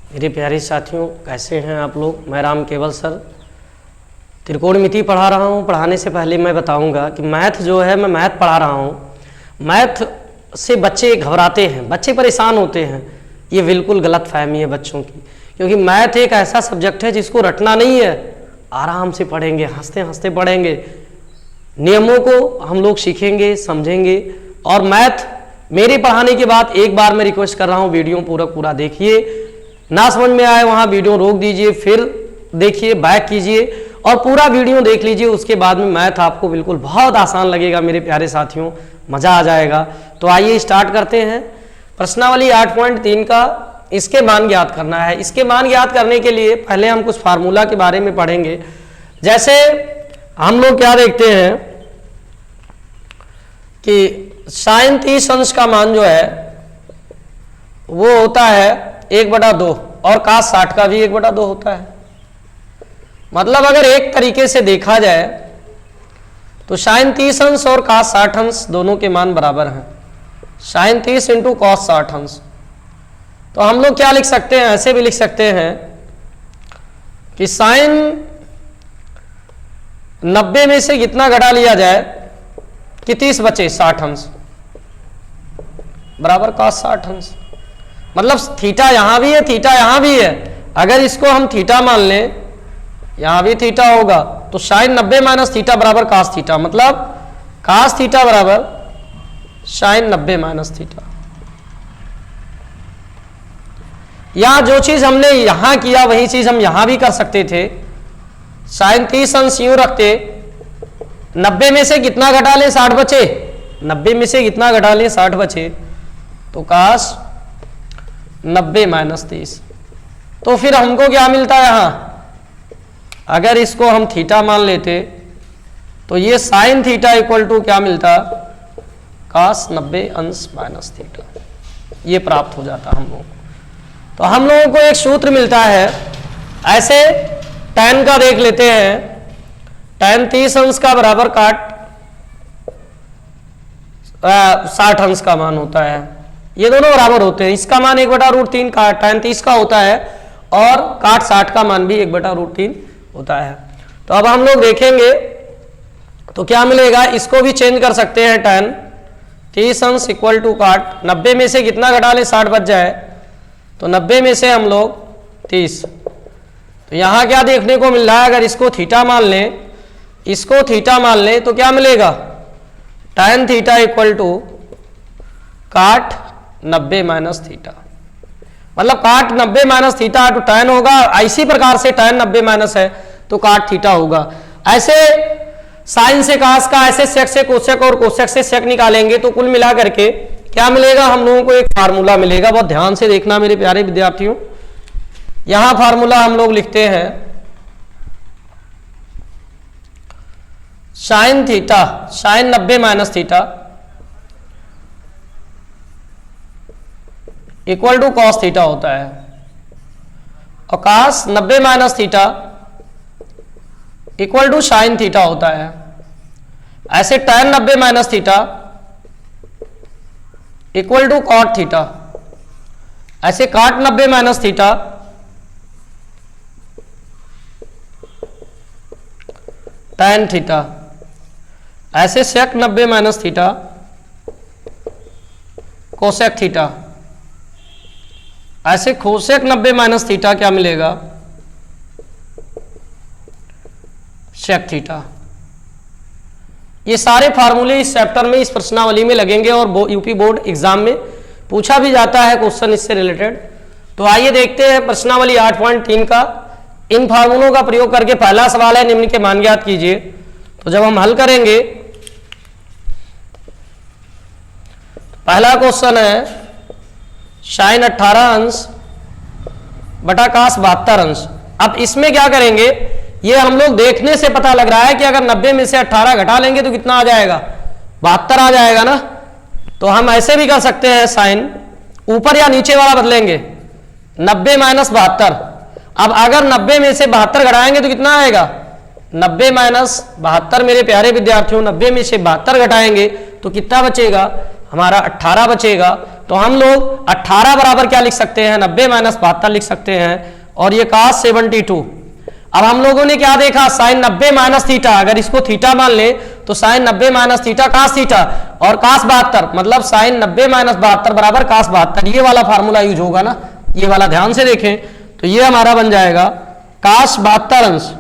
मेरे प्यारे साथियों, कैसे हैं आप लोग। मैं राम केवल सर त्रिकोणमिति पढ़ा रहा हूं। पढ़ाने से पहले मैं बताऊंगा कि मैथ जो है, मैं मैथ पढ़ा रहा हूं। मैथ से बच्चे घबराते हैं, बच्चे परेशान होते हैं। ये बिल्कुल गलत फहमी है बच्चों की, क्योंकि मैथ एक ऐसा सब्जेक्ट है जिसको रटना नहीं है। आराम से पढ़ेंगे, हंसते हंसते पढ़ेंगे, नियमों को हम लोग सीखेंगे, समझेंगे। और मैथ मेरे पढ़ाने के बाद एक बार मैं रिक्वेस्ट कर रहा हूँ, वीडियो पूरा देखिए। ना समझ में आए वहाँ वीडियो रोक दीजिए, फिर देखिए, बैक कीजिए और पूरा वीडियो देख लीजिए। उसके बाद में मैथ आपको बिल्कुल बहुत आसान लगेगा मेरे प्यारे साथियों, मज़ा आ जाएगा। तो आइए स्टार्ट करते हैं। प्रश्नावली 8.3 का इसके मान ज्ञात करना है। इसके मान ज्ञात करने के लिए पहले हम कुछ फार्मूला के बारे में पढ़ेंगे। जैसे हम लोग क्या देखते हैं कि साइन 30 अंश का मान जो है वो होता है 1/2 और cos 60 का भी 1/2 होता है। मतलब अगर एक तरीके से देखा जाए तो साइन 30 अंश और cos 60 अंश दोनों के मान बराबर हैं। साइन 30 इंटू cos 60 अंश। तो हम लोग क्या लिख सकते हैं, ऐसे भी लिख सकते हैं कि साइन 90 में से कितना घटा लिया जाए कि 30 बचे 60 अंश बराबर cos 60 अंश। मतलब थीटा यहां भी है, थीटा यहां भी है। अगर इसको हम थीटा मान लें, यहां भी थीटा होगा, तो साइन 90 माइनस थीटा बराबर cos थीटा। मतलब cos थीटा बराबर साइन 90 माइनस थीटा। या जो चीज हमने यहां किया वही चीज हम यहां भी कर सकते थे। साइन 30 अंश यूं रखते, 90 में से कितना घटा लें, 60 बचे। 90 में से कितना घटा लें, 60 बचे, तो cos 90 माइनस 30। तो फिर हमको क्या मिलता है यहां, अगर इसको हम थीटा मान लेते तो ये साइन थीटा इक्वल टू क्या मिलता, cos 90 अंश माइनस थीटा। ये प्राप्त हो जाता हम लोग। तो हम लोगों को एक सूत्र मिलता है ऐसे। tan का देख लेते हैं, tan 30 अंश का बराबर काट 60 अंश का मान होता है। ये दोनों बराबर होते हैं। इसका मान 1/√3 का tan 30 का होता है और काट 60 का मान भी 1/√3 होता है। तो अब हम लोग देखेंगे तो क्या मिलेगा, इसको भी चेंज कर सकते हैं। tan 30 अंश इक्वल टू काट 90 में से कितना घटा ले, 60 बच जाए, तो 90 में से हम लोग 30। तो यहां क्या देखने को मिल रहा है, अगर इसको थीटा मान लें, इसको थीटा मान लें तो क्या मिलेगा, tan थीटा इक्वल टू काट 90 माइनस थीटा। मतलब काट 90 माइनस थीटा तो tan होगा। इसी प्रकार से tan 90 माइनस है तो काट थीटा होगा। ऐसे साइन से कास का, ऐसे सेक से कोसेक और कोसेक से सेक निकालेंगे तो कुल मिला करके क्या मिलेगा, हम लोगों को एक फार्मूला मिलेगा। बहुत ध्यान से देखना मेरे प्यारे विद्यार्थियों। यहां फार्मूला हम लोग लिखते हैं, sine theta, sine 90 minus theta equal to cos theta होता है, और cos 90 minus theta equal to sine theta होता है। ऐसे tan 90 minus theta equal to cot theta. ऐसे cot 90 minus theta tan theta. ऐसे sec 90 minus theta cosec theta. ऐसे cosec 90 minus theta क्या मिलेगा, सेक थीटा। ये सारे फार्मूले इस चैप्टर में, इस प्रश्नावली में लगेंगे और यूपी बोर्ड एग्जाम में पूछा भी जाता है क्वेश्चन इससे रिलेटेड। तो आइए देखते हैं प्रश्नावली 8.3 का। इन फार्मूलों का प्रयोग करके पहला सवाल है, निम्न के मान ज्ञात कीजिए। तो जब हम हल करेंगे, पहला क्वेश्चन है साइन 18 अंश बटा cos 72 अंश। अब इसमें क्या करेंगे, ये हम लोग देखने से पता लग रहा है कि अगर 90 में से 18 घटा लेंगे तो कितना आ जाएगा, 72 आ जाएगा ना। तो हम ऐसे भी कर सकते हैं, साइन ऊपर या नीचे वाला बदलेंगे, 90 माइनस 72। अब अगर 90 में से 72 घटाएंगे तो कितना आएगा, 90 माइनस 72। मेरे प्यारे विद्यार्थियों, 90 में से 72 घटाएंगे तो कितना बचेगा, हमारा 18 बचेगा। तो हम लोग 18 बराबर क्या लिख सकते हैं, 90 माइनस 72 लिख सकते हैं। और ये cos 72। अब हम लोगों ने क्या देखा, साइन 90 माइनस थीटा, अगर इसको थीटा मान ले तो sine 90 minus theta cos theta, और cos 72 मतलब साइन 90 माइनस 72 बराबर cos 72। ये वाला फार्मूला यूज होगा ना, ये वाला ध्यान से देखें। तो ये हमारा बन जाएगा cos 72 अंश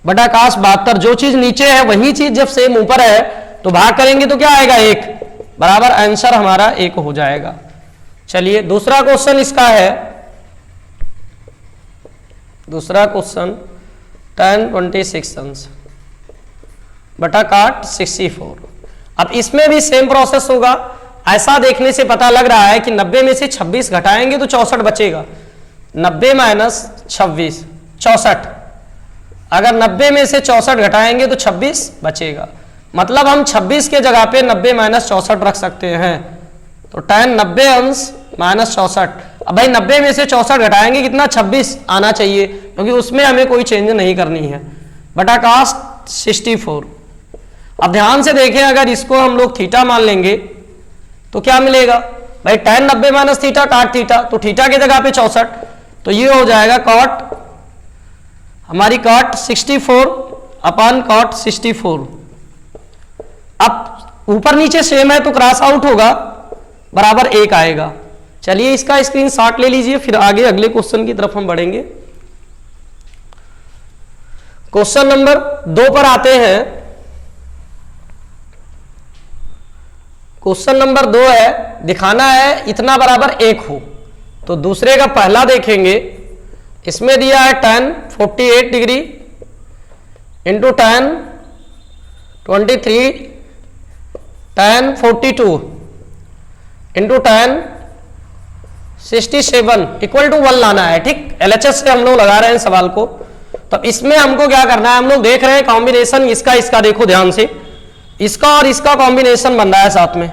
बटा cos 72। जो चीज नीचे है वही चीज जब सेम ऊपर है तो भाग करेंगे तो क्या आएगा, 1 बराबर आंसर हमारा 1 हो जाएगा। चलिए दूसरा क्वेश्चन इसका है, दूसरा क्वेश्चन tan 26 अंश बटा cot 64। अब इसमें भी सेम प्रोसेस होगा। ऐसा देखने से पता लग रहा है कि 90 में से 26 घटाएंगे तो 64 बचेगा। 90 माइनस 26 64, अगर 90 में से 64 घटाएंगे तो 26 बचेगा। मतलब हम 26 के जगह पे 90 माइनस 64 रख सकते हैं। तो tan 90 अंश माइनस 64। अब भाई 90 में से 64 घटाएंगे कितना, 26 आना चाहिए, क्योंकि उसमें हमें कोई चेंज नहीं करनी है, बटा cos 64। अब ध्यान से देखें, अगर इसको हम लोग थीटा मान लेंगे तो क्या मिलेगा भाई, tan 90 minus theta cot theta, तो थीटा की जगह पे 64, तो ये हो जाएगा cot, हमारी cot 64 अपन cot 64। अब ऊपर नीचे सेम है तो क्रॉस आउट होगा, बराबर 1 आएगा। चलिए इसका स्क्रीनशॉट ले लीजिए, फिर आगे अगले क्वेश्चन की तरफ हम बढ़ेंगे। क्वेश्चन नंबर 2 पर आते हैं। क्वेश्चन नंबर 2 है, दिखाना है इतना बराबर 1 हो। तो दूसरे का पहला देखेंगे, इसमें दिया है tan 48 degree into tan 23 tan 42 into tan 67 equal to 1 लाना है। ठीक, LHS से हम लोग लगा रहे हैं सवाल को। तो इसमें हमको क्या करना है, हम लोग देख रहे हैं कॉम्बिनेशन इसका देखो ध्यान से, इसका और इसका कॉम्बिनेशन बन रहा है साथ में,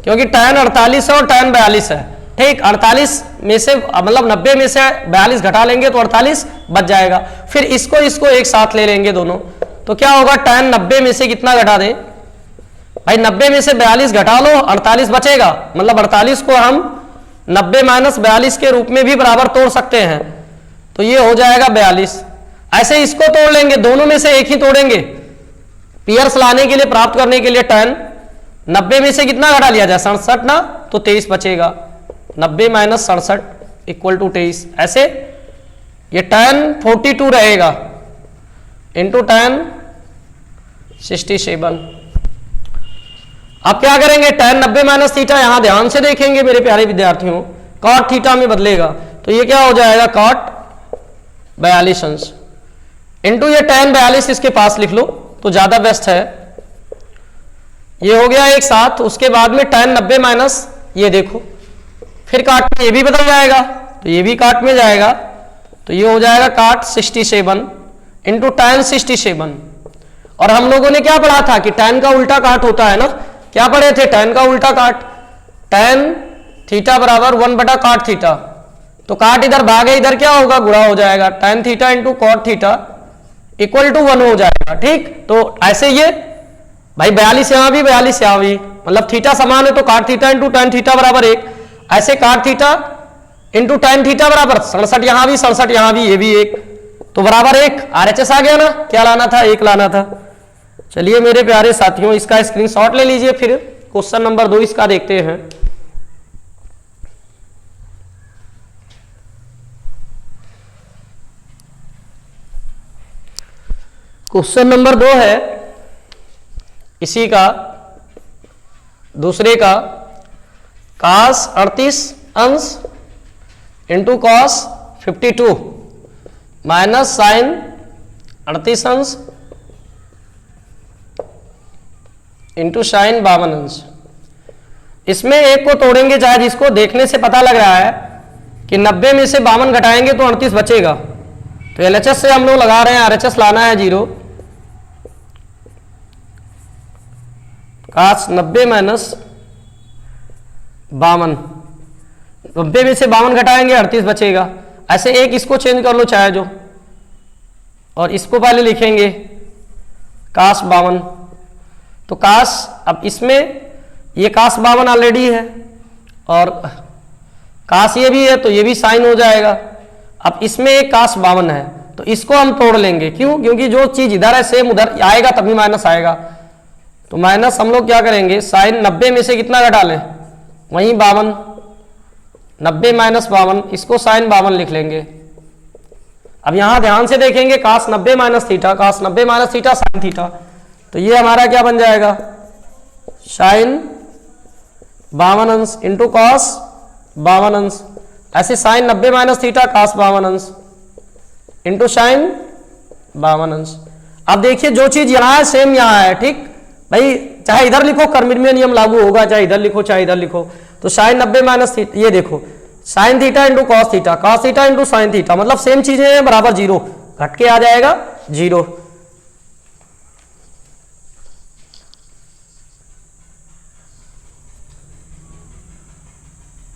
क्योंकि tan 48 है और tan 42 है। ठीक, 48 में से मतलब 90 में से 42 घटा लेंगे तो 48 बच जाएगा। फिर इसको एक साथ ले लेंगे दोनों, तो क्या होगा, tan 90 में से कितना घटा दें भाई, 90 में से 42 घटा लो, 48 बचेगा। मतलब 48 को हम 90 माइनस 42 के रूप में भी बराबर तोड़ सकते हैं, तो ये हो जाएगा 42। ऐसे इसको तोड़ लेंगे, दोनों में से एक ही तोड़ेंगे, पियर्स लाने के लिए, प्राप्त करने के लिए tan 90 में से कितना घटा लिया जाए, 67 ना, तो 23 बचेगा। 90 माइनस 67 इक्वल टू 23। ऐसे ये tan 42 रहेगा इंटू tan 67। अब क्या करेंगे, tan 90 माइनस थीटा, यहां ध्यान से देखेंगे मेरे प्यारे विद्यार्थियों, cot थीटा में बदलेगा, तो ये क्या हो जाएगा, cot 42 अंश इंटू ये tan 42 इसके पास लिख लो तो ज्यादा बेस्ट है। ये हो गया एक साथ, उसके बाद में tan 90 माइनस ये देखो, फिर काट में ये भी बदल जाएगा, तो ये भी काट में जाएगा, तो ये हो जाएगा cot 67 इंटू tan 67। और हम लोगों ने क्या पढ़ा था कि tan का उल्टा काट होता है ना, क्या पढ़े थे, tan का उल्टा काट, tan थीटा बराबर 1 बटा cot थीटा, तो काट इधर भागे इधर क्या होगा, गुणा हो जाएगा, tan theta into cot theta equal to 1 हो जाएगा। ठीक, तो ऐसे ये भाई 42 यहां भी 42 यहां भी, मतलब थीटा समान है तो cot theta into tan theta बराबर 1, ऐसे cot theta into tan theta बराबर 67 यहां भी 67 यहां भी, ये भी 1, तो बराबर 1। RHS आ गया ना, क्या लाना था, 1 लाना था। चलिए मेरे प्यारे साथियों, इसका स्क्रीनशॉट ले लीजिए, फिर क्वेश्चन नंबर 2 इसका देखते हैं। क्वेश्चन नंबर 2 है इसी का, दूसरे का, cos 38 अंश इंटू cos 52 माइनस साइन 38 अंश इंटू साइन 52 अंश। इसमें एक को तोड़ेंगे, चाहे जिसको देखने से पता लग रहा है कि 90 में से 52 घटाएंगे तो 38 बचेगा, तो LHS से हम लोग लगा रहे हैं, RHS लाना है 0, cos 90 माइनस 52, 90 में से 52 घटाएंगे 38 बचेगा। ऐसे एक इसको चेंज कर लो चाहे जो, और इसको पहले लिखेंगे cos 52, तो cos, अब इसमें ये cos 52 ऑलरेडी है और काश ये भी है तो ये भी साइन हो जाएगा। अब इसमें एक काश 52 है तो इसको हम तोड़ लेंगे, क्यों? क्योंकि जो चीज इधर है सेम उधर आएगा तभी माइनस आएगा। तो माइनस हम लोग क्या करेंगे, साइन 90 में से कितना घटा लें, वहीं 52, 90 माइनस 52, इसको साइन 52 लिख लेंगे। अब यहां ध्यान से देखेंगे, काश 90 माइनस थीटा, काश 90 माइनस थीटा साइन थीटा, तो ये हमारा क्या बन जाएगा, साइन 52 अंश इंटू कॉस 52 अंश। ऐसे साइन 90 माइनस थीटा काश 52 अंश इंटू साइन 52 अंश। अब देखिए जो चीज यहां है सेम यहां है, ठीक भाई, चाहे इधर लिखो कर्मिट में नियम लागू होगा, चाहे इधर लिखो चाहे इधर लिखो। तो साइन 90 माइनस थीटा, ये देखो sine theta into cos theta into sine theta, मतलब सेम चीजें हैं, बराबर 0, घट के आ जाएगा 0।